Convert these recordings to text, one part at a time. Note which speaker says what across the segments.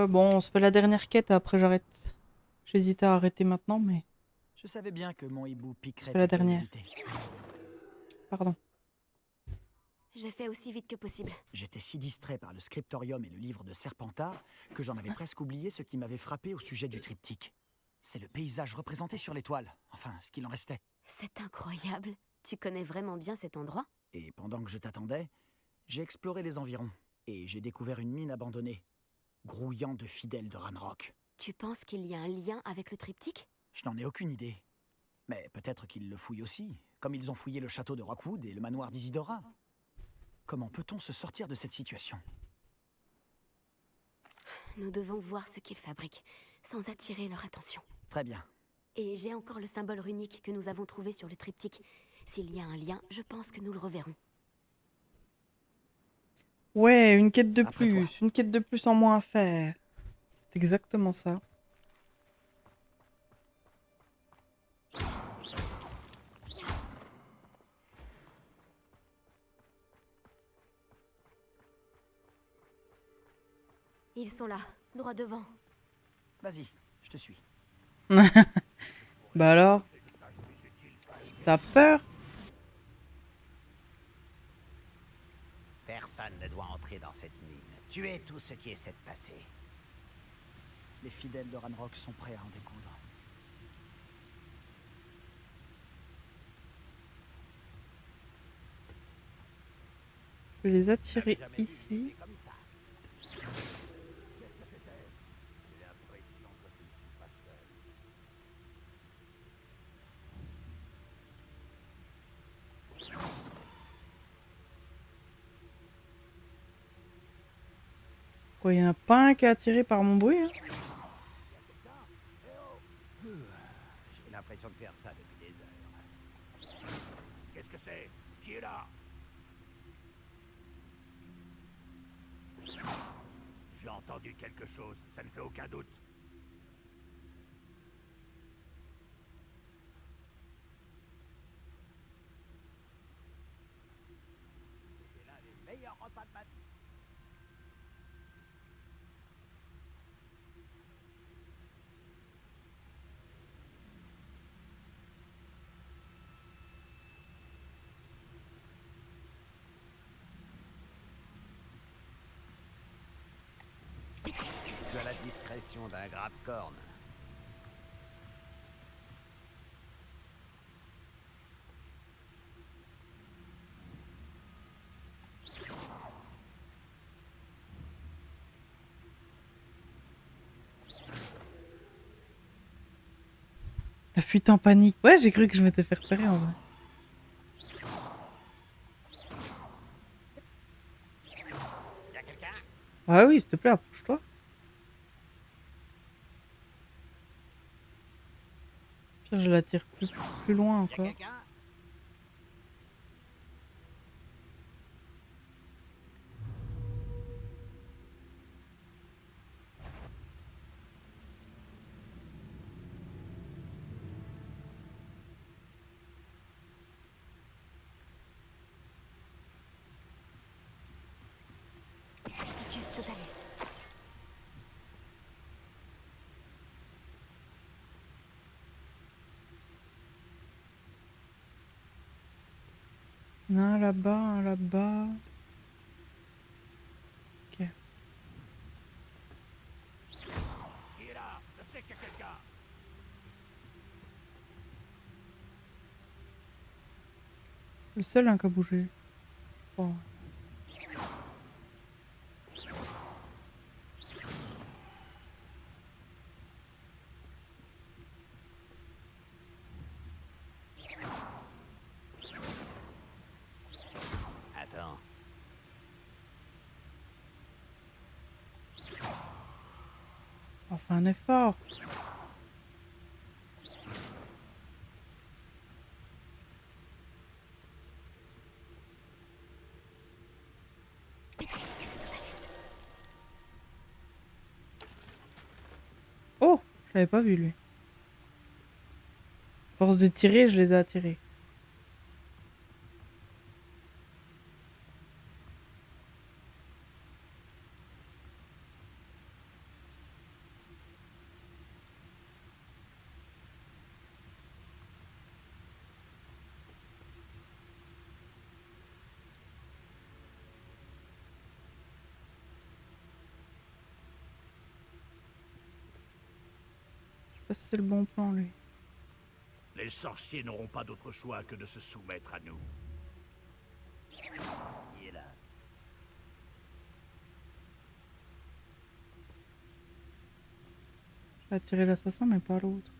Speaker 1: Bon, on se fait la dernière quête, après j'arrête. J'hésitais à arrêter maintenant, mais
Speaker 2: Je savais bien que mon hibou
Speaker 1: on se
Speaker 2: piquerait
Speaker 1: fait la
Speaker 2: ta
Speaker 1: dernière.
Speaker 2: curiosité.
Speaker 1: Pardon.
Speaker 3: J'ai fait aussi vite que possible.
Speaker 2: J'étais si distrait par le scriptorium et le livre de Serpentard que j'en avais presque oublié ce qui m'avait frappé au sujet du triptyque. C'est le paysage représenté sur l'étoile, enfin ce qu'il en restait.
Speaker 3: C'est incroyable. Tu connais vraiment bien cet endroit?
Speaker 2: Et pendant que je t'attendais, j'ai exploré les environs et j'ai découvert une mine abandonnée, grouillant de fidèles de Ranrock.
Speaker 3: Tu penses qu'il y a un lien avec le triptyque?
Speaker 2: Je n'en ai aucune idée. Mais peut-être qu'ils le fouillent aussi, comme ils ont fouillé le château de Rockwood et le manoir d'Isidora. Comment peut-on se sortir de cette situation?
Speaker 3: Nous devons voir ce qu'ils fabriquent, sans attirer leur attention.
Speaker 2: Très bien.
Speaker 3: Et j'ai encore le symbole runique que nous avons trouvé sur le triptyque. S'il y a un lien, je pense que nous le reverrons.
Speaker 1: Ouais, une quête de
Speaker 2: Après toi.
Speaker 1: plus. Une quête de plus en moins à faire. C'est exactement ça.
Speaker 3: Ils sont là, droit devant.
Speaker 2: Vas-y, je te suis.
Speaker 1: Bah alors, t'as peur?
Speaker 4: Personne ne doit entrer dans cette mine. Tuez tout ce qui essaie de passer.
Speaker 2: Les fidèles de Ranrock sont prêts à en découdre.
Speaker 1: Je vais les attirer ici. Quoi, il y en a pas un qui est attiré par mon bruit, hein?
Speaker 4: J'ai l'impression de faire ça depuis des heures.
Speaker 5: Qu'est-ce que c'est? Qui est là? J'ai entendu quelque chose, ça ne fait aucun doute.
Speaker 4: C'est l'un des meilleurs repas de ma vie. Tu as la discrétion d'un grappe-corne.
Speaker 1: La fuite en panique. Ouais, j'ai cru que je m'étais fait repérer en vrai.
Speaker 4: Y'a quelqu'un?
Speaker 1: Ah oui, s'il te plaît, approche-toi. Pire, je l'attire plus loin
Speaker 4: Y'a
Speaker 1: encore.
Speaker 4: quelqu'un?
Speaker 3: Ficus totalus.
Speaker 1: Un là-bas, un là-bas. Ok.
Speaker 5: Qui est là? Je sais qu'il y a quelqu'un.
Speaker 1: Le seul hein, qui a bougé. Bon.
Speaker 4: Attends.
Speaker 1: Enfin, un effort.
Speaker 3: Ficus totalus.
Speaker 1: Oh, je l'avais pas vu lui. Force de tirer, je les ai attirés. pas si c'est le bon plan, lui.
Speaker 5: Les sorciers n'auront pas d'autre choix que de se soumettre à nous.
Speaker 4: Il est là.
Speaker 1: J'ai attiré l'assassin, mais pas l'autre.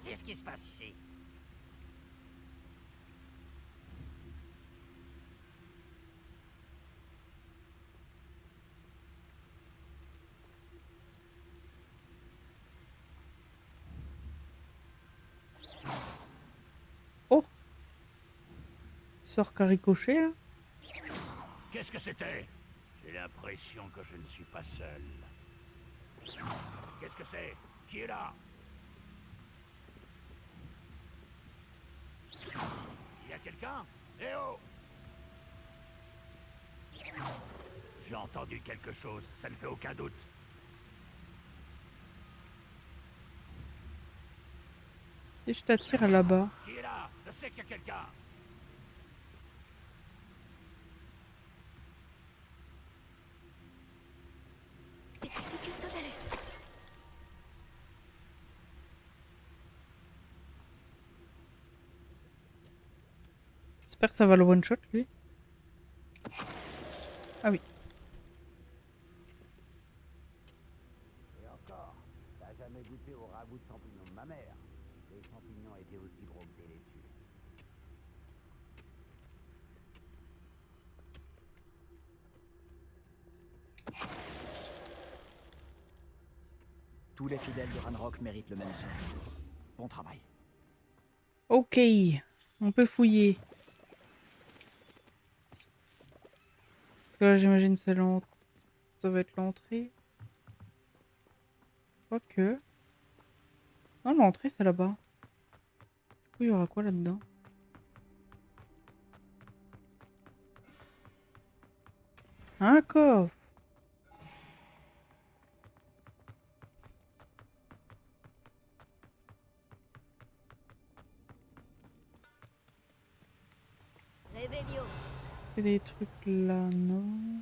Speaker 4: Qu'est-ce qui se passe ici?
Speaker 1: Oh! Sort qu'à ricocher, là.
Speaker 5: Qu'est-ce que c'était? J'ai l'impression que je ne suis pas seul. Qu'est-ce que c'est? Qui est là? Il y a quelqu'un? Eh oh! J'ai entendu quelque chose, ça ne fait aucun doute.
Speaker 1: Et je t'attire là-bas.
Speaker 5: Qui est là? Je sais qu'il y a quelqu'un.
Speaker 3: Petrificus totalus.
Speaker 1: J'espère que ça va le one-shot, lui. Ah oui.
Speaker 4: Et encore, t'as jamais goûté au ragoût de champignons de ma mère. Les champignons étaient aussi gros que des laitues.
Speaker 2: Tous les fidèles de Ranrock méritent le même sort. Bon travail.
Speaker 1: Ok. On peut fouiller. Parce que là, j'imagine c'est ça va être l'entrée. Quoique. Non, l'entrée, c'est là-bas. Du coup, il y aura quoi là-dedans? Un coffre.
Speaker 3: Réveillon.
Speaker 1: Est-ce qu'il y a des trucs là? Non.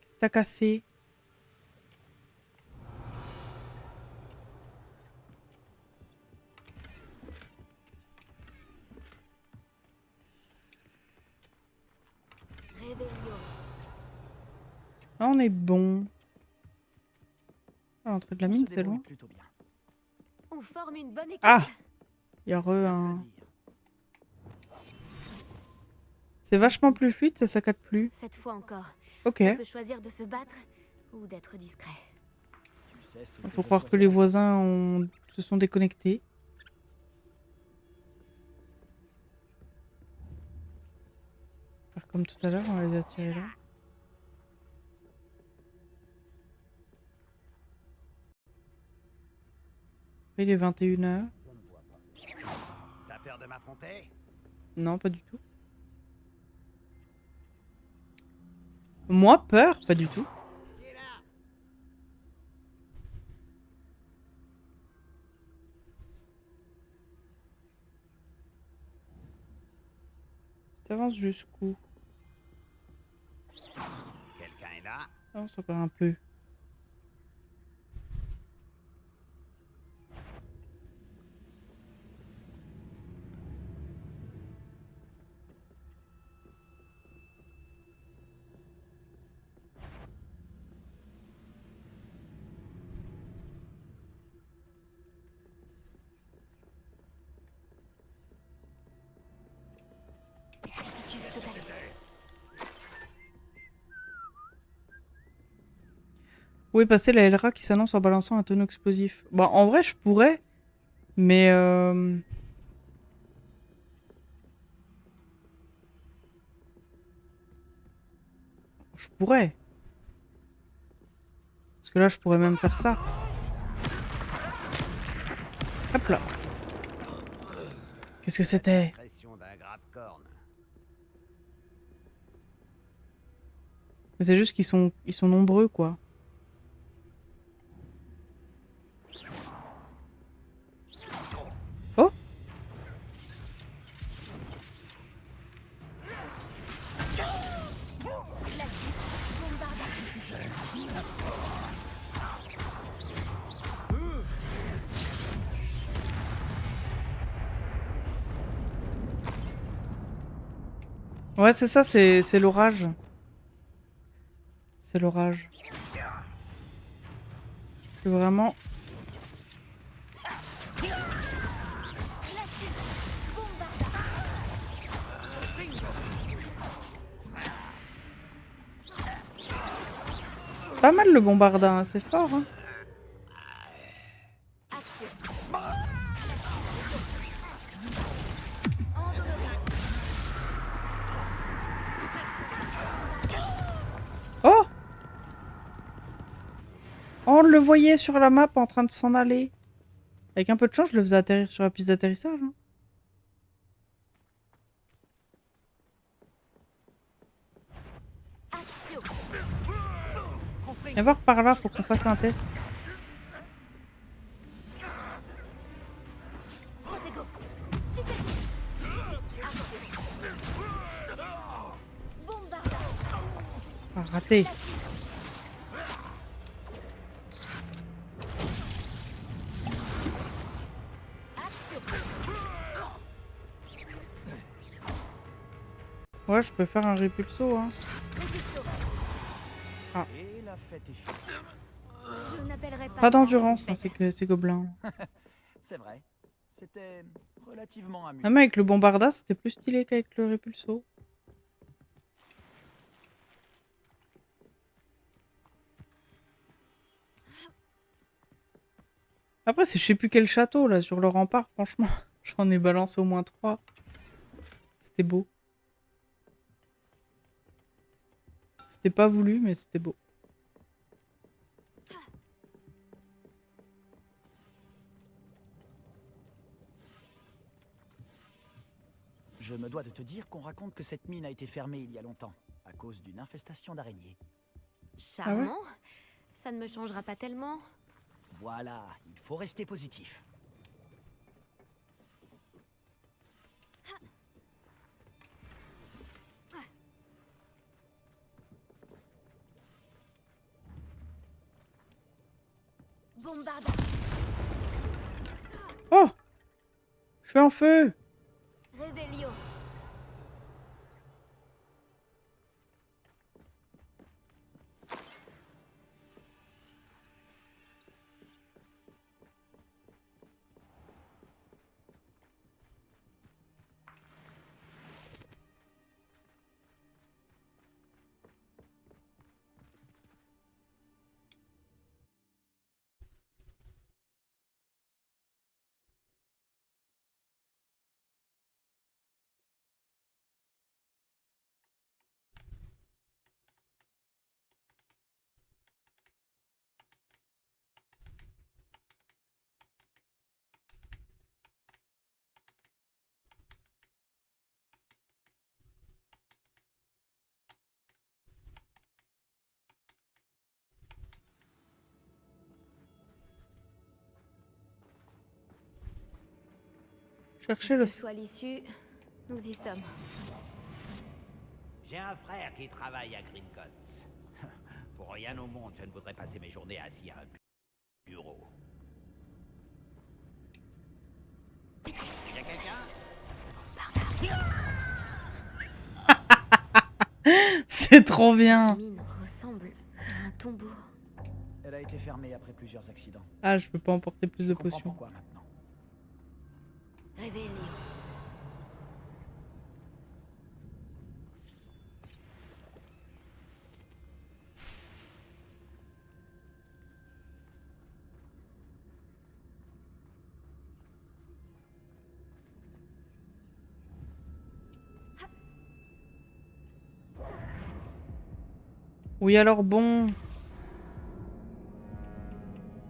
Speaker 1: Qu'est-ce que t'as cassé?
Speaker 3: Réveillon.
Speaker 1: Là, on est bon. Ah, l'entrée de la
Speaker 2: On se
Speaker 1: mine, c'est
Speaker 2: débrouille
Speaker 1: loin.
Speaker 2: plutôt bien.
Speaker 3: On forme une bonne équipe.
Speaker 1: Ah! Il y a
Speaker 2: Rien
Speaker 1: un...
Speaker 2: à dire.
Speaker 1: C'est vachement plus fluide, ça saccade plus.
Speaker 3: Cette fois encore,
Speaker 1: Ok.
Speaker 3: on peut choisir de se battre ou d'être discret.
Speaker 2: Tu sais ce
Speaker 1: Il
Speaker 2: que
Speaker 1: faut
Speaker 2: je
Speaker 1: croire que
Speaker 2: choisirais.
Speaker 1: les voisins se sont déconnectés. Faire comme tout à l'heure, on les a tirés là. Il est 21h.
Speaker 4: T'as peur de m'affronter?
Speaker 1: Non, pas du tout. Moi, peur? Pas du tout.
Speaker 4: Il est là.
Speaker 1: T'avances jusqu'où?
Speaker 4: Quelqu'un est là?
Speaker 1: Avance encore un peu.
Speaker 3: Petrificus totalus.
Speaker 1: Où est passée la LRA qui s'annonce en balançant un tonneau explosif? Bah, en vrai, je pourrais. Mais je pourrais. Parce que là, je pourrais même faire ça. Hop là. Qu'est-ce que c'était?
Speaker 4: Pression d'un grappe-corne.
Speaker 1: Mais c'est juste ils sont nombreux, quoi. Oh! Ouais, c'est ça, c'est l'orage. C'est l'orage. C'est vraiment... Pas mal le bombardin, hein, c'est fort, hein.
Speaker 3: Action.
Speaker 1: Oh! Oh, on le voyait sur la map en train de s'en aller. Avec un peu de chance, je le faisais atterrir sur la piste d'atterrissage, hein.
Speaker 3: Action.
Speaker 1: Viens voir par là, faut qu'on fasse un test.
Speaker 3: Protego. Stupéfiant. Action. Bombarda.
Speaker 1: Ah, raté.
Speaker 3: Action.
Speaker 1: Ouais, je peux faire un répulso, hein.
Speaker 3: Répulso.
Speaker 2: Et la fête est finie.
Speaker 3: Je n'appellerai pas
Speaker 1: Pas
Speaker 3: ça
Speaker 1: d'endurance,
Speaker 3: une
Speaker 1: hein,
Speaker 3: fête.
Speaker 1: ces gobelins.
Speaker 2: C'est vrai. C'était relativement amusant.
Speaker 1: Même avec le bombarda, c'était plus stylé qu'avec le répulso. Après, c'est je sais plus quel château, là, sur le rempart, franchement. J'en ai balancé au moins 3. C'était beau. C'était pas voulu, mais c'était beau.
Speaker 2: Je me dois de te dire qu'on raconte que cette mine a été fermée il y a longtemps, à cause d'une infestation d'araignées.
Speaker 3: Charmant. Ça ne me changera pas tellement.
Speaker 2: Voilà, il faut rester positif.
Speaker 3: Bombarda.
Speaker 1: Oh! Je suis en feu!
Speaker 3: Revelio.
Speaker 1: Cherchez le...
Speaker 3: Que soit l'issue, nous y sommes.
Speaker 4: J'ai un frère qui travaille à Gringotts. Pour rien au monde, je ne voudrais passer mes journées assis à un bureau. Y a quelqu'un?
Speaker 1: C'est trop bien!
Speaker 3: Cette mine ressemble à un tombeau.
Speaker 2: Elle a été fermée après plusieurs accidents.
Speaker 1: Ah, je peux pas emporter plus
Speaker 2: Je
Speaker 1: de
Speaker 2: comprends
Speaker 1: potions.
Speaker 2: pourquoi maintenant.
Speaker 3: Revelio.
Speaker 1: Oui, alors bon...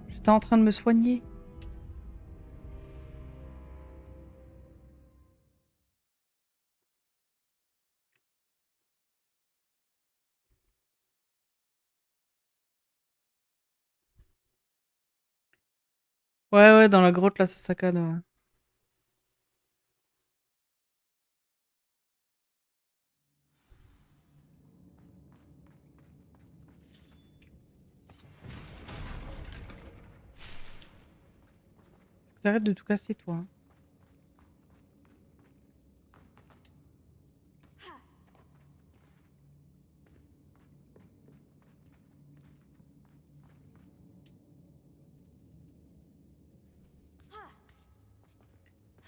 Speaker 1: J'étais en train de me soigner. Ouais, dans la grotte, là, ça saccade. Ouais. T'arrêtes de tout casser, toi. Hein.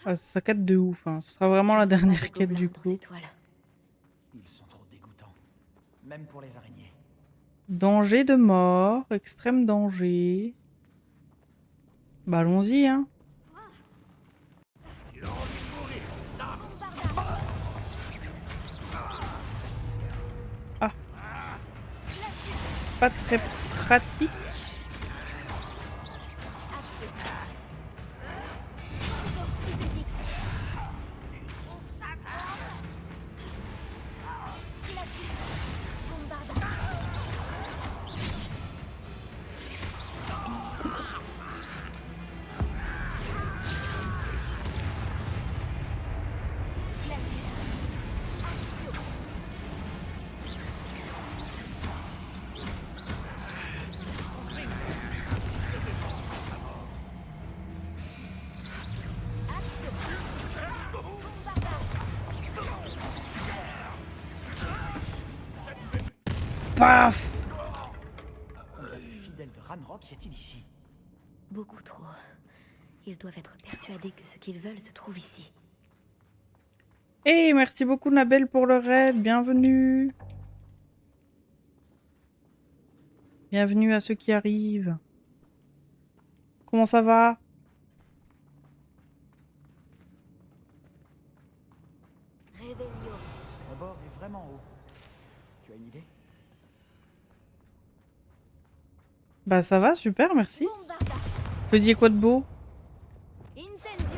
Speaker 1: Ah, ça saccade de ouf. Hein. Ce sera vraiment la
Speaker 3: Je ne vois pas
Speaker 1: dernière
Speaker 3: de
Speaker 1: quête, du
Speaker 3: gobelins dans ces
Speaker 1: coup.
Speaker 3: toiles.
Speaker 2: Ils sont trop dégoûtants. Même pour les araignées.
Speaker 1: Danger de mort, extrême danger. Bah, allons-y, hein.
Speaker 5: Tu as envie de mourir, c'est ça?
Speaker 1: Ah, pas très pratique. Paf!
Speaker 2: Combien de fidèles de Ranrock y a-t-il ici?
Speaker 3: Beaucoup trop. Ils doivent être persuadés que ce qu'ils veulent se trouve ici.
Speaker 1: Hey, merci beaucoup, Nabel, pour le raid. Bienvenue. Bienvenue à ceux qui arrivent. Comment ça va?
Speaker 3: Réveillon.
Speaker 2: Ce rebord est vraiment haut. Tu as une idée?
Speaker 1: Bah, ça va, super, merci.
Speaker 3: Bombarda.
Speaker 1: Faisiez quoi de beau?
Speaker 3: Incendio.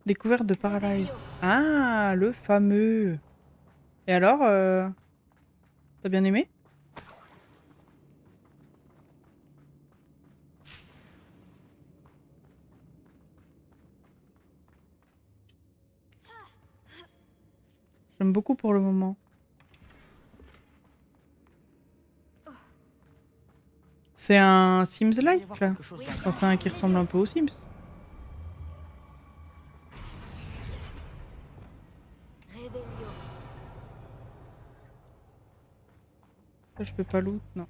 Speaker 1: Découverte de Paralyze. Ah, le fameux. Et alors, t'as bien aimé? J'aime beaucoup pour le moment. C'est un
Speaker 2: Il doit y
Speaker 1: Sims-like,
Speaker 2: avoir
Speaker 1: là.
Speaker 2: quelque chose dans
Speaker 1: Enfin, c'est un qui ressemble un peu aux Sims.
Speaker 3: Réveillon.
Speaker 1: Là, je peux pas loot, non.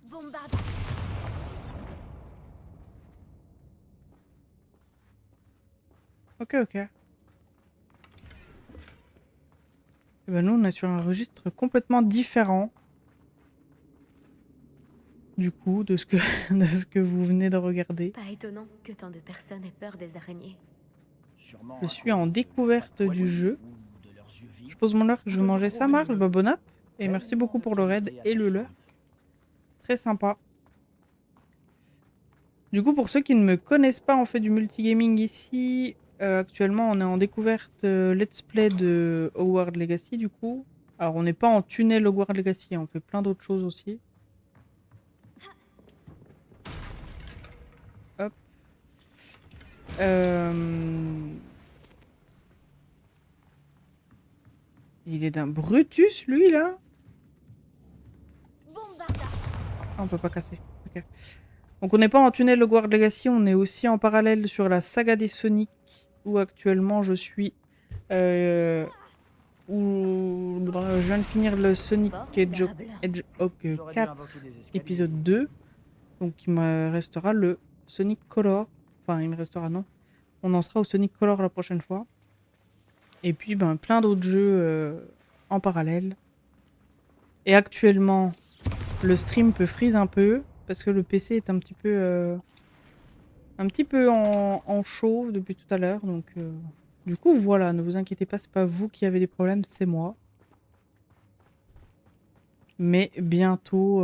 Speaker 3: Bombarda.
Speaker 1: Ok, ok. Et ben nous, on est sur un registre complètement différent. Du coup, de ce que, de ce que vous venez de regarder.
Speaker 3: Pas étonnant que tant de personnes aient peur des araignées.
Speaker 2: Sûrement
Speaker 1: Je
Speaker 2: à
Speaker 1: suis en
Speaker 2: cause de
Speaker 1: découverte
Speaker 2: pas de
Speaker 1: du
Speaker 2: poils
Speaker 1: jeu.
Speaker 2: ou de leurs yeux vifs.
Speaker 1: Je pose mon heure que je vais
Speaker 2: Ou de
Speaker 1: manger
Speaker 2: gros
Speaker 1: ça marche,
Speaker 2: venimeux.
Speaker 1: bah bon app. Et merci
Speaker 2: Tellement
Speaker 1: beaucoup
Speaker 2: de
Speaker 1: pour le raid
Speaker 2: qualités
Speaker 1: et le leur.
Speaker 2: attachantes.
Speaker 1: Très sympa. Du coup, pour ceux qui ne me connaissent pas, on fait du multigaming ici. Actuellement, on est en découverte let's play de Hogwarts Legacy, du coup. Alors, on n'est pas en tunnel Hogwarts Legacy, on fait plein d'autres choses aussi. Hop. Il est d'un Brutus, lui, là?
Speaker 3: Bombarda.
Speaker 1: Ah, on peut pas casser. Ok. Donc, on n'est pas en tunnel Hogwarts Legacy, on est aussi en parallèle sur la saga des Sonic, où actuellement je suis... où je viens de finir le Sonic
Speaker 3: Formidable.
Speaker 1: Hedgehog
Speaker 2: J'aurais dû
Speaker 1: 4,
Speaker 2: invoquer des escaliers.
Speaker 1: épisode 2. Donc il me restera le Sonic Color. Enfin, il me restera, non. On en sera au Sonic Color la prochaine fois. Et puis, ben, plein d'autres jeux en parallèle. Et actuellement, le stream peut freeze un peu, parce que le PC est un petit peu en chaud depuis tout à l'heure. Donc, du coup, voilà, ne vous inquiétez pas, c'est pas vous qui avez des problèmes, c'est moi. Mais bientôt,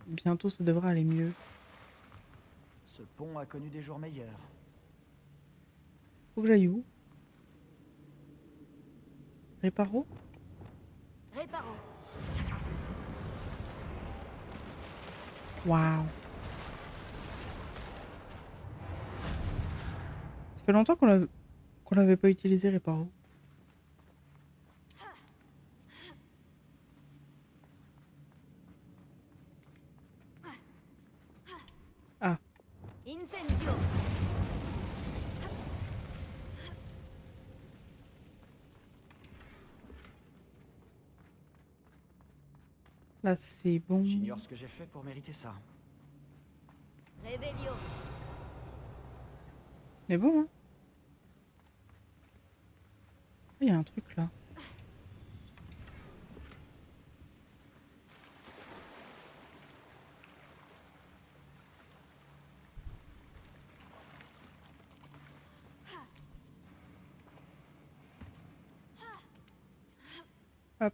Speaker 1: bientôt ça devrait aller mieux.
Speaker 2: Ce pont a connu des jours meilleurs.
Speaker 1: Faut que j'aille où? Réparo?
Speaker 3: Réparons.
Speaker 1: Waouh! Ça fait longtemps qu'on l'avait pas utilisé, Réparo. Ah,
Speaker 3: Incendio.
Speaker 1: là c'est bon.
Speaker 2: J'ignore ce que j'ai fait pour mériter ça.
Speaker 3: Revelio.
Speaker 1: Mais bon, hein. Il y a un truc là. Hop.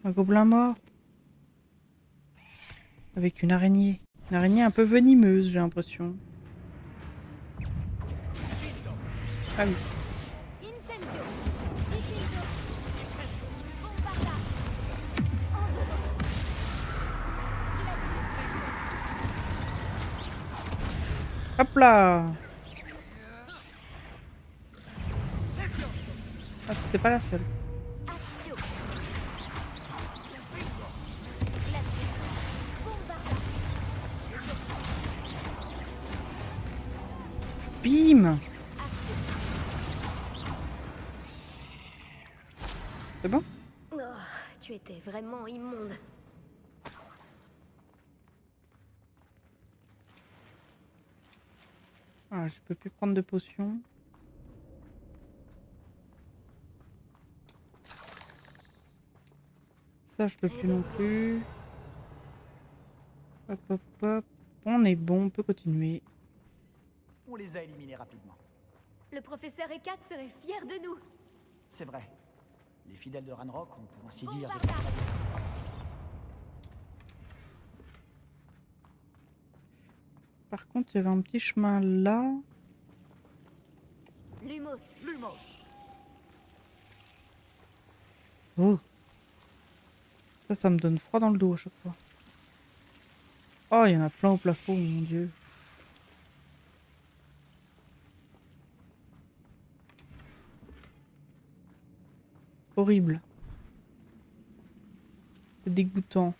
Speaker 1: Un gobelin mort. Avec une araignée. Une araignée un peu venimeuse, j'ai l'impression. Ah oui.
Speaker 3: Incendio. Diffido. Bombarda. Endolos.
Speaker 1: Hop là. Ah, c'était pas la seule.
Speaker 3: Axio. Glacius. Bombarda.
Speaker 1: Bim. C'est bon?
Speaker 3: Oh, tu étais vraiment immonde.
Speaker 1: Ah, je peux plus prendre de potions. Ça, je peux plus non plus. Hop, hop, hop. On est bon, on peut continuer.
Speaker 2: On les a éliminés rapidement.
Speaker 3: Le professeur Ekat serait fier de nous.
Speaker 2: C'est vrai. Les fidèles de Ranrock ont pour ainsi dire...
Speaker 3: Bombarda.
Speaker 1: Par contre, il y avait un petit chemin là.
Speaker 3: Lumos.
Speaker 2: Lumos.
Speaker 1: Oh. Ça me donne froid dans le dos à chaque fois. Oh, il y en a plein au plafond, mon dieu. Horrible. C'est dégoûtant.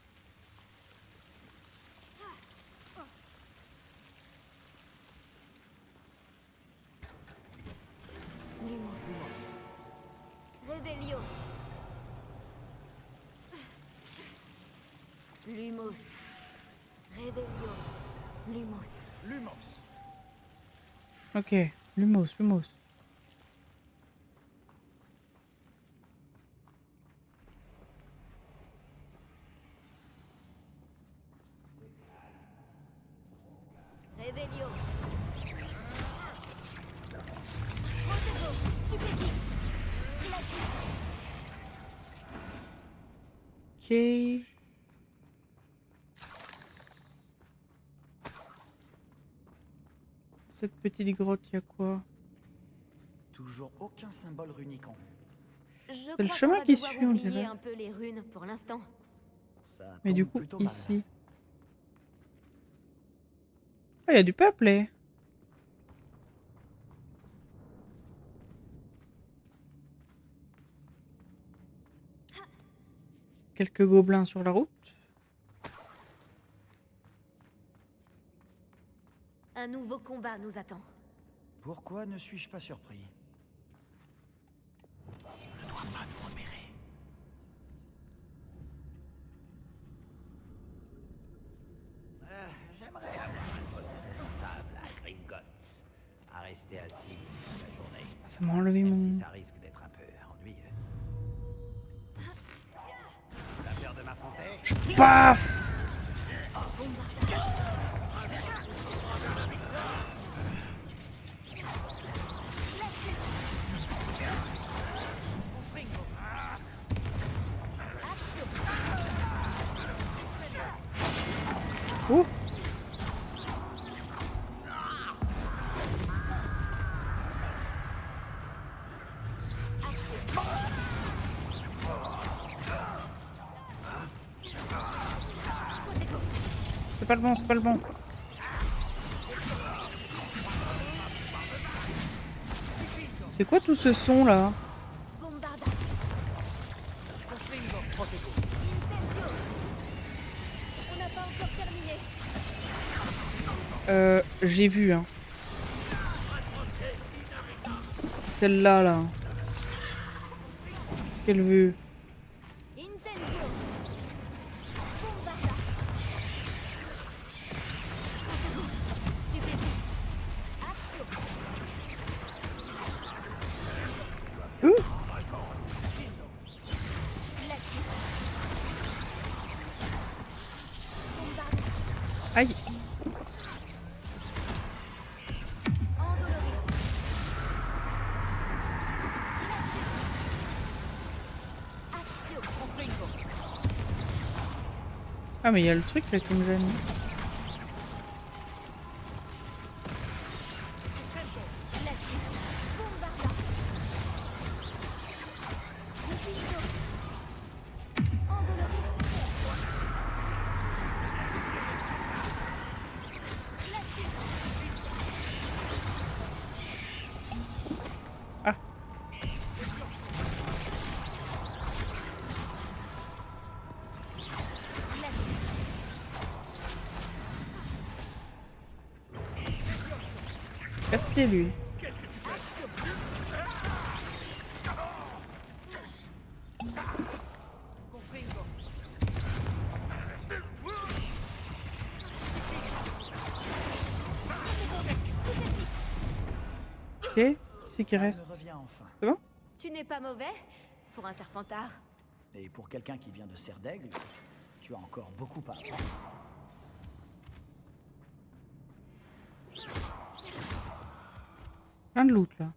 Speaker 3: Lumos. Revelio. Lumos. Revelio. Lumos.
Speaker 2: Lumos.
Speaker 1: Ok, Lumos, Lumos.
Speaker 3: Revelio. Protego. Stupéfix. Glacius.
Speaker 1: Ok. Cette petite grotte, il y a quoi?
Speaker 2: Toujours aucun symbole runique en haut.
Speaker 3: Je
Speaker 1: le
Speaker 3: crois
Speaker 1: chemin
Speaker 3: qu'on va
Speaker 1: qui
Speaker 3: devoir
Speaker 1: suit, on
Speaker 3: oublier
Speaker 1: dirait.
Speaker 3: un peu les runes pour l'instant.
Speaker 2: Ça
Speaker 1: Mais du
Speaker 2: tombe
Speaker 1: coup,
Speaker 2: plutôt mal.
Speaker 1: ici. Ah, il y a du peuple, Quelques gobelins sur la route.
Speaker 3: Un nouveau combat nous attend.
Speaker 2: Pourquoi ne suis-je pas surpris? On ne doit pas nous repérer.
Speaker 4: J'aimerais avoir un poste responsable à Gringotts. À rester assis toute la journée.
Speaker 1: Ah, ça m'a enlevé
Speaker 4: Même
Speaker 1: mon...
Speaker 4: si ça risque d'être un peu ennuyeux. T'as peur de m'affronter?
Speaker 1: Paf! Oh! C'est pas le bon, c'est pas le bon. C'est quoi tout ce son là?
Speaker 3: Bombarda.
Speaker 6: Confringo, protego.
Speaker 3: Incendio. On n'a pas encore terminé.
Speaker 1: J'ai vu, hein. Celle-là, là. Qu'est-ce qu'elle veut?
Speaker 3: Incendio. Bombarda. Stupéfie. Action. Glacier. Bombarda.
Speaker 1: Aïe!
Speaker 3: Endoloris. Action.
Speaker 6: Confringo.
Speaker 1: Ah, mais il y a le truc là qui me gêne.
Speaker 3: Glacier. Bombarda. Cupido. Endoloris. Glacier.
Speaker 1: Ah. Casse-pied, lui.
Speaker 6: Confringo.
Speaker 1: Ok. Qui c'est qui
Speaker 2: Elle
Speaker 1: reste?
Speaker 2: me revient enfin.
Speaker 1: C'est bon?
Speaker 3: Tu n'es pas mauvais pour un serpentard.
Speaker 2: Et pour quelqu'un qui vient de Serre d'Aigle, tu as encore beaucoup à apprendre.
Speaker 1: Plein de loot là.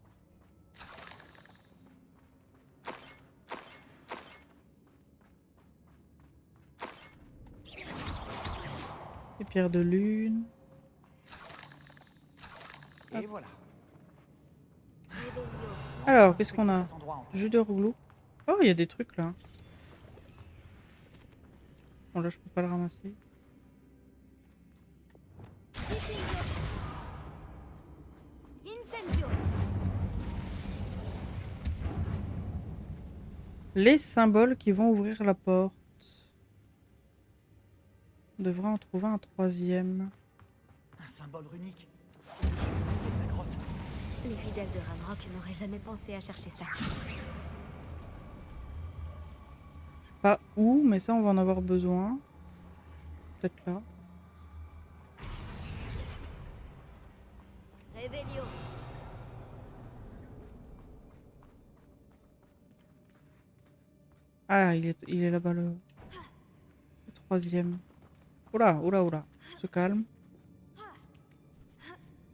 Speaker 1: Les pierres de lune.
Speaker 2: Et voilà.
Speaker 3: Réveillon.
Speaker 1: Alors, qu'est-ce qu'on a?
Speaker 2: Cet endroit en-
Speaker 1: Jus de rouleau. Oh, il y a des trucs là. Bon, là, je peux pas le ramasser.
Speaker 3: Incendio.
Speaker 1: Les symboles qui vont ouvrir la porte. On devrait en trouver un troisième.
Speaker 2: Un symbole runique. Dessus le pilier de la grotte.
Speaker 3: Les fidèles de Ranrock n'auraient jamais pensé à chercher ça.
Speaker 1: Pas où, mais ça, on va en avoir besoin. Peut-être là.
Speaker 3: Réveillon.
Speaker 1: Ah, il est là-bas le troisième. Oula, oula, oula. On se calme.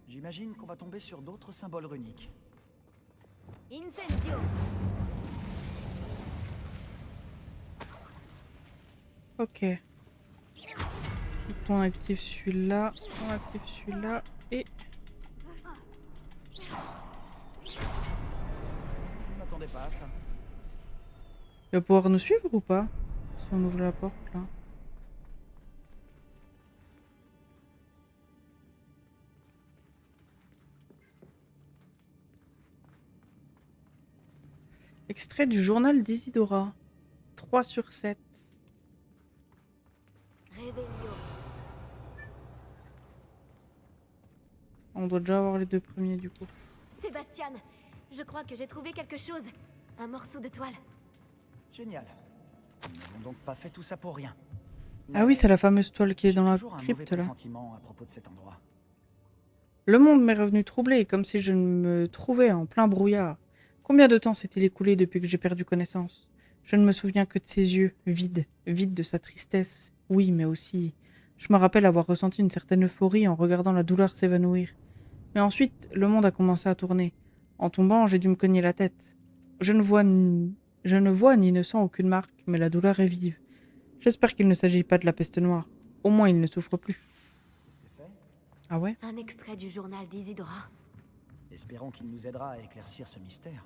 Speaker 2: J'imagine qu'on va tomber sur d'autres symboles runiques.
Speaker 3: Incendio.
Speaker 1: Ok. Donc, on active celui-là. On active celui-là. Et
Speaker 2: Je ne m'attendais pas à ça.
Speaker 1: il va pouvoir nous suivre ou pas? Si on ouvre la porte là. Extrait du journal d'Isidora. 3/7.
Speaker 3: Réveillon.
Speaker 1: On doit déjà avoir les deux premiers du coup.
Speaker 3: Sébastien, je crois que j'ai trouvé quelque chose. Un morceau de toile.
Speaker 2: Génial. Nous n'avons donc pas fait tout ça pour rien.
Speaker 1: Ah oui, c'est la fameuse toile qui est
Speaker 2: J'ai
Speaker 1: dans la
Speaker 2: toujours un mauvais
Speaker 1: crypte là.
Speaker 2: pressentiment à propos de cet endroit.
Speaker 1: Le monde m'est revenu troublé, comme si je me trouvais en plein brouillard. Combien de temps s'est-il écoulé depuis que j'ai perdu connaissance? Je ne me souviens que de ses yeux, vides, vides de sa tristesse. Oui, mais aussi, je me rappelle avoir ressenti une certaine euphorie en regardant la douleur s'évanouir. Mais ensuite, le monde a commencé à tourner. En tombant, j'ai dû me cogner la tête. Je ne vois ni ne sens aucune marque, mais la douleur est vive. J'espère qu'il ne s'agit pas de la peste noire. Au moins, il ne souffre plus.
Speaker 2: Qu'est-ce que c'est?
Speaker 1: Ah ouais?
Speaker 3: Un extrait du journal d'Isidora.
Speaker 2: Espérons qu'il nous aidera à éclaircir ce mystère.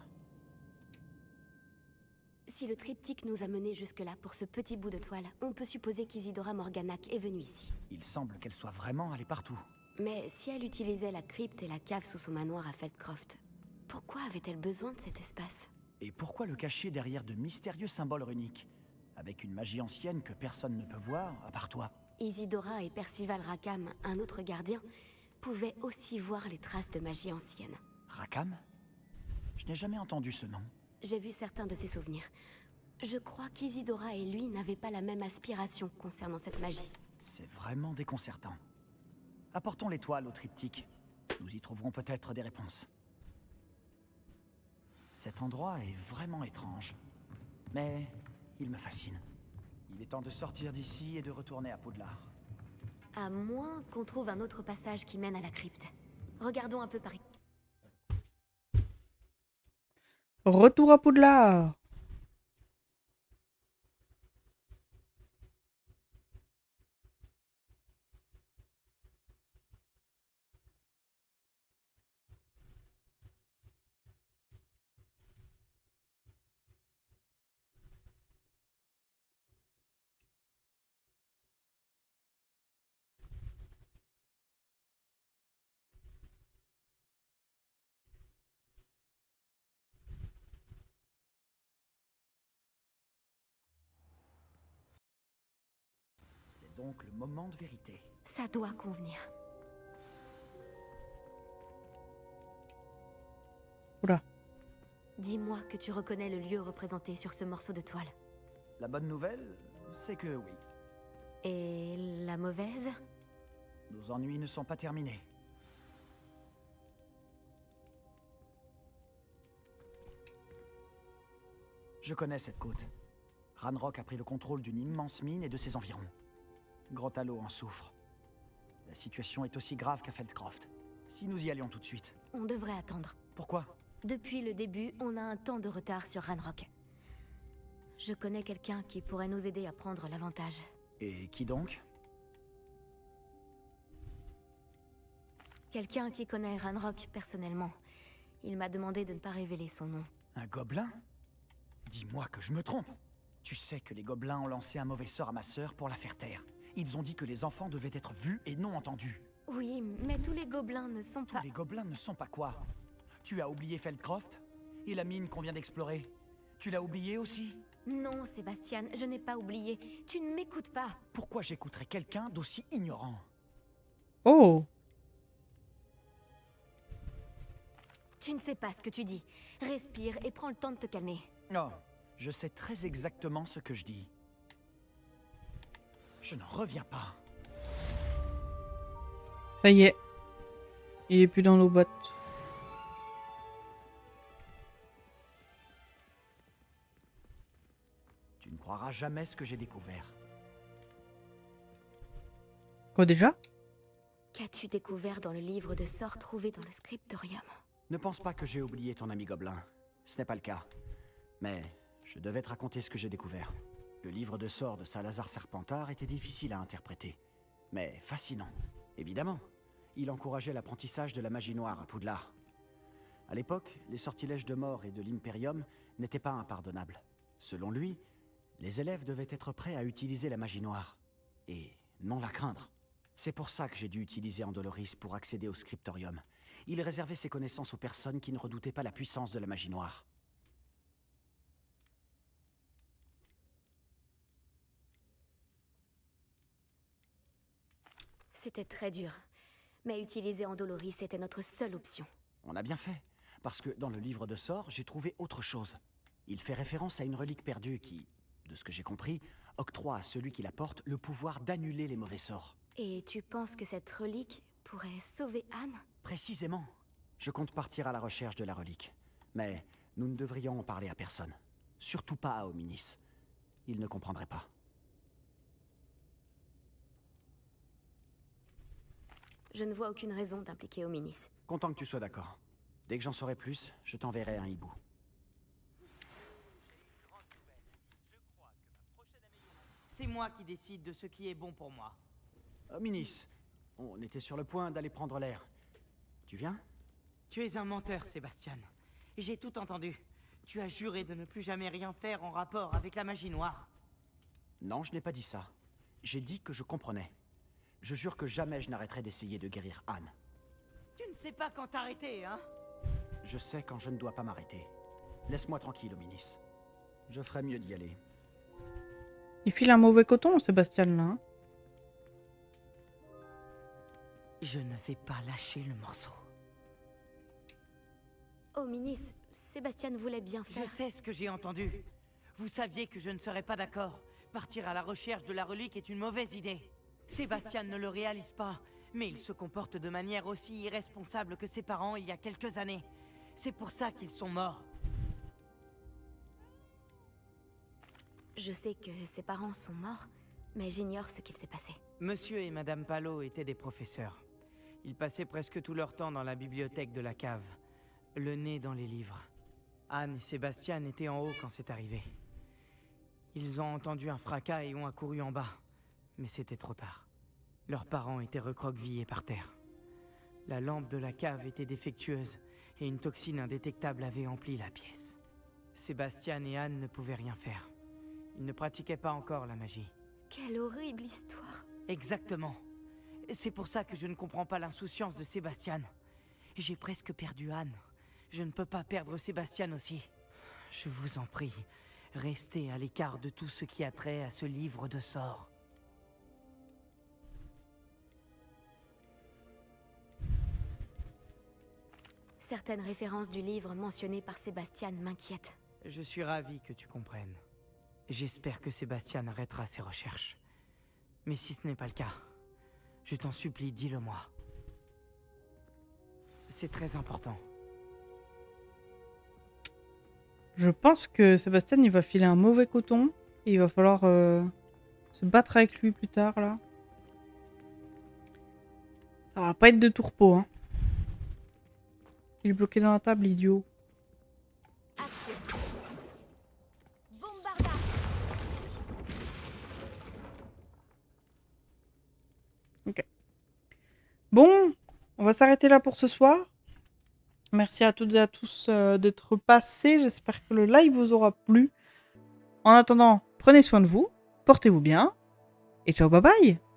Speaker 3: Si le triptyque nous a menés jusque-là pour ce petit bout de toile, on peut supposer qu'Isidora Morganac est venue ici.
Speaker 2: Il semble qu'elle soit vraiment allée partout.
Speaker 3: Mais si elle utilisait la crypte et la cave sous son manoir à Feldcroft, pourquoi avait-elle besoin de cet espace?
Speaker 2: Et pourquoi le cacher derrière de mystérieux symboles runiques? Avec une magie ancienne que personne ne peut voir, à part toi.
Speaker 3: Isidora et Percival Rackham, un autre gardien, pouvaient aussi voir les traces de magie ancienne.
Speaker 2: Rackham? Je n'ai jamais entendu ce nom.
Speaker 3: J'ai vu certains de ses souvenirs. Je crois qu'Isidora et lui n'avaient pas la même aspiration concernant cette magie.
Speaker 2: C'est vraiment déconcertant. Apportons l'étoile au triptyque. Nous y trouverons peut-être des réponses. Cet endroit est vraiment étrange. Mais il me fascine. Il est temps de sortir d'ici et de retourner à Poudlard.
Speaker 3: À moins qu'on trouve un autre passage qui mène à la crypte. Regardons un peu par ici.
Speaker 1: Retour à Poudlard!
Speaker 2: C'est donc le moment de vérité.
Speaker 3: Ça doit convenir.
Speaker 1: Oula.
Speaker 3: Dis-moi que tu reconnais le lieu représenté sur ce morceau de toile.
Speaker 2: La bonne nouvelle, c'est que oui.
Speaker 3: Et la mauvaise?
Speaker 2: Nos ennuis ne sont pas terminés. Je connais cette côte. Ranrock a pris le contrôle d'une immense mine et de ses environs. Grotalo en souffre. La situation est aussi grave qu'à Feldcroft. Si nous y allions tout de suite.
Speaker 3: On devrait attendre.
Speaker 2: Pourquoi?
Speaker 3: Depuis le début, on a un temps de retard sur Ranrock. Je connais quelqu'un qui pourrait nous aider à prendre l'avantage.
Speaker 2: Et qui donc?
Speaker 3: Quelqu'un qui connaît Ranrock personnellement. Il m'a demandé de ne pas révéler son nom.
Speaker 2: Un gobelin? Dis-moi que je me trompe. Tu sais que les gobelins ont lancé un mauvais sort à ma sœur pour la faire taire. Ils ont dit que les enfants devaient être vus et non entendus.
Speaker 3: Oui, mais tous les gobelins ne sont pas...
Speaker 2: Les gobelins ne sont pas quoi? Tu as oublié Feldcroft? Et la mine qu'on vient d'explorer? Tu l'as oublié aussi?
Speaker 3: Non, Sébastien, je n'ai pas oublié. Tu ne m'écoutes pas.
Speaker 2: Pourquoi j'écouterais quelqu'un d'aussi ignorant?
Speaker 1: Oh!
Speaker 3: Tu ne sais pas ce que tu dis. Respire et prends le temps de te calmer.
Speaker 2: Non, je sais très exactement ce que je dis. Je n'en reviens pas.
Speaker 1: Ça y est. Il est plus dans nos bottes.
Speaker 2: Tu ne croiras jamais ce que j'ai découvert.
Speaker 1: Quoi déjà?
Speaker 3: Qu'as-tu découvert dans le livre de sorts trouvé dans le scriptorium?
Speaker 2: Ne pense pas que j'ai oublié ton ami gobelin. Ce n'est pas le cas. Mais je devais te raconter ce que j'ai découvert. Le livre de sorts de Salazar Serpentard était difficile à interpréter, mais fascinant. Évidemment, il encourageait l'apprentissage de la magie noire à Poudlard. À l'époque, les sortilèges de mort et de l'Imperium n'étaient pas impardonnables. Selon lui, les élèves devaient être prêts à utiliser la magie noire, et non la craindre. C'est pour ça que j'ai dû utiliser Andoloris pour accéder au scriptorium. Il réservait ses connaissances aux personnes qui ne redoutaient pas la puissance de la magie noire.
Speaker 3: C'était très dur. Mais utiliser Andoloris était notre seule option.
Speaker 2: On a bien fait, parce que dans le livre de sorts, j'ai trouvé autre chose. Il fait référence à une relique perdue qui, de ce que j'ai compris, octroie à celui qui la porte le pouvoir d'annuler les mauvais sorts.
Speaker 3: Et tu penses que cette relique pourrait sauver Anne?
Speaker 2: Précisément. Je compte partir à la recherche de la relique. Mais nous ne devrions en parler à personne. Surtout pas à Hominis. Il ne comprendrait pas.
Speaker 3: Je ne vois aucune raison d'impliquer Hominis.
Speaker 2: Content que tu sois d'accord. Dès que j'en saurai plus, je t'enverrai un hibou.
Speaker 6: C'est moi qui décide de ce qui est bon pour moi.
Speaker 2: Minis, on était sur le point d'aller prendre l'air. Tu viens?
Speaker 6: Tu es un menteur, Sébastien. J'ai tout entendu. Tu as juré de ne plus jamais rien faire en rapport avec la magie noire.
Speaker 2: Non, je n'ai pas dit ça. J'ai dit que je comprenais. Je jure que jamais je n'arrêterai d'essayer de guérir Anne.
Speaker 6: Tu ne sais pas quand t'arrêter, hein?
Speaker 2: Je sais quand je ne dois pas m'arrêter. Laisse-moi tranquille, Minis. Je ferais mieux d'y aller.
Speaker 1: Il file un mauvais coton, Sébastien, là. Hein.
Speaker 6: Je ne vais pas lâcher le morceau.
Speaker 3: Oh, Minis, Sébastien voulait bien
Speaker 6: Je
Speaker 3: faire.
Speaker 6: sais ce que j'ai entendu. Vous saviez que je ne serais pas d'accord. Partir à la recherche de la relique est une mauvaise idée. Sébastien ne le réalise pas, mais il se comporte de manière aussi irresponsable que ses parents il y a quelques années. C'est pour ça qu'ils sont morts.
Speaker 3: Je sais que ses parents sont morts, mais j'ignore ce qu'il s'est passé.
Speaker 6: Monsieur et Madame Palot étaient des professeurs. Ils passaient presque tout leur temps dans la bibliothèque de la cave, le nez dans les livres. Anne et Sébastien étaient en haut quand c'est arrivé. Ils ont entendu un fracas et ont accouru en bas, mais c'était trop tard. Leurs parents étaient recroquevillés par terre. La lampe de la cave était défectueuse et une toxine indétectable avait empli la pièce. Sébastien et Anne ne pouvaient rien faire. Ils ne pratiquaient pas encore la magie.
Speaker 3: Quelle horrible histoire.
Speaker 6: Exactement. C'est pour ça que je ne comprends pas l'insouciance de Sébastien. J'ai presque perdu Anne. Je ne peux pas perdre Sébastien aussi. Je vous en prie, restez à l'écart de tout ce qui a trait à ce livre de sorts.
Speaker 3: Certaines références du livre mentionnées par Sébastien m'inquiètent.
Speaker 6: Je suis ravi que tu comprennes. J'espère que Sébastien arrêtera ses recherches. Mais si ce n'est pas le cas, je t'en supplie, dis-le-moi. C'est très important.
Speaker 1: Je pense que Sébastien, il va filer un mauvais coton. Et il va falloir se battre avec lui plus tard, là. Ça va pas être de tourpeau, hein. Il est bloqué dans la table, idiot.
Speaker 3: Action. Bombardage.
Speaker 1: Ok. Bon, on va s'arrêter là pour ce soir. Merci à toutes et à tous d'être passés. J'espère que le live vous aura plu. En attendant, prenez soin de vous, portez-vous bien, et ciao, bye bye!